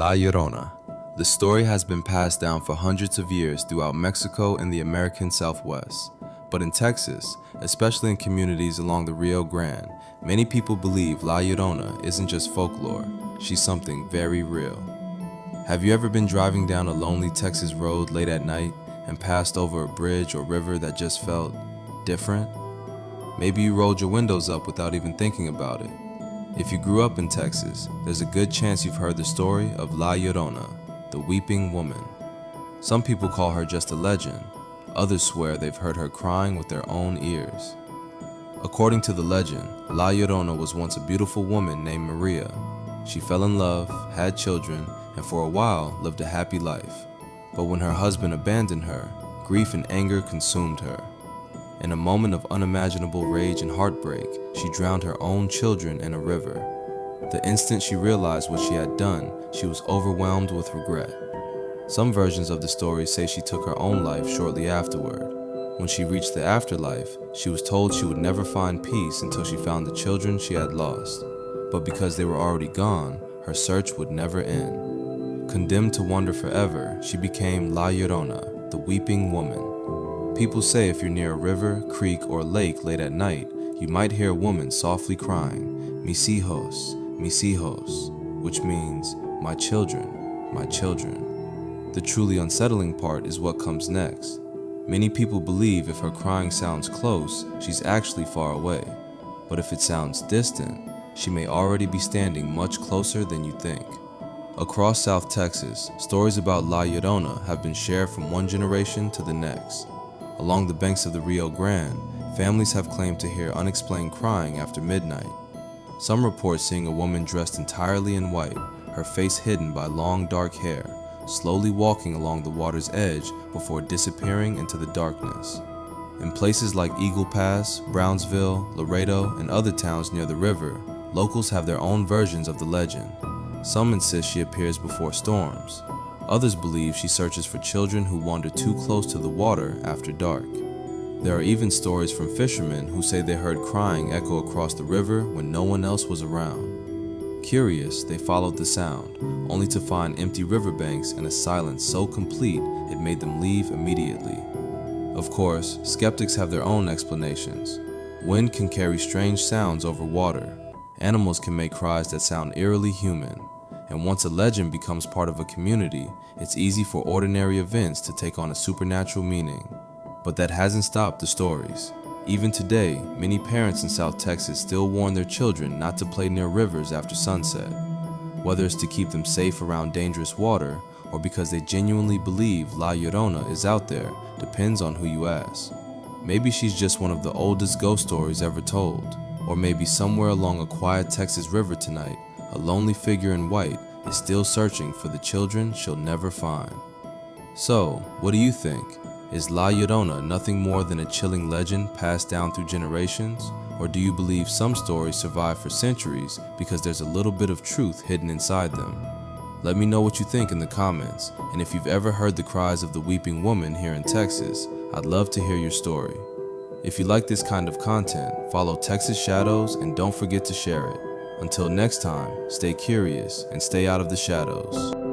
La Llorona. The story has been passed down for hundreds of years throughout Mexico and the American Southwest. But in Texas, especially in communities along the Rio Grande, many people believe La Llorona isn't just folklore, she's something very real. Have you ever been driving down a lonely Texas road late at night and passed over a bridge or river that just felt different? Maybe you rolled your windows up without even thinking about it. If you grew up in Texas, there's a good chance you've heard the story of La Llorona, the weeping woman. Some people call her just a legend. Others swear they've heard her crying with their own ears. According to the legend, La Llorona was once a beautiful woman named Maria. She fell in love, had children, and for a while lived a happy life. But when her husband abandoned her, grief and anger consumed her. In a moment of unimaginable rage and heartbreak, she drowned her own children in a river. The instant she realized what she had done, she was overwhelmed with regret. Some versions of the story say she took her own life shortly afterward. When she reached the afterlife, she was told she would never find peace until she found the children she had lost. But because they were already gone, her search would never end. Condemned to wander forever, she became La Llorona, the weeping woman. People say if you're near a river, creek, or lake late at night, you might hear a woman softly crying, mis hijos, which means, my children, my children. The truly unsettling part is what comes next. Many people believe if her crying sounds close, she's actually far away. But if it sounds distant, she may already be standing much closer than you think. Across South Texas, stories about La Llorona have been shared from one generation to the next. Along the banks of the Rio Grande, families have claimed to hear unexplained crying after midnight. Some report seeing a woman dressed entirely in white, her face hidden by long dark hair, slowly walking along the water's edge before disappearing into the darkness. In places like Eagle Pass, Brownsville, Laredo, and other towns near the river, locals have their own versions of the legend. Some insist she appears before storms. Others believe she searches for children who wander too close to the water after dark. There are even stories from fishermen who say they heard crying echo across the river when no one else was around. Curious, they followed the sound, only to find empty riverbanks and a silence so complete it made them leave immediately. Of course, skeptics have their own explanations. Wind can carry strange sounds over water. Animals can make cries that sound eerily human. And once a legend becomes part of a community, it's easy for ordinary events to take on a supernatural meaning. But that hasn't stopped the stories. Even today, many parents in South Texas still warn their children not to play near rivers after sunset. Whether it's to keep them safe around dangerous water, or because they genuinely believe La Llorona is out there, depends on who you ask. Maybe she's just one of the oldest ghost stories ever told. Or maybe somewhere along a quiet Texas river tonight, a lonely figure in white is still searching for the children she'll never find. So, what do you think? Is La Llorona nothing more than a chilling legend passed down through generations? Or do you believe some stories survive for centuries because there's a little bit of truth hidden inside them? Let me know what you think in the comments, and if you've ever heard the cries of the weeping woman here in Texas, I'd love to hear your story. If you like this kind of content, follow Texas Shadows and don't forget to share it. Until next time, stay curious and stay out of the shadows.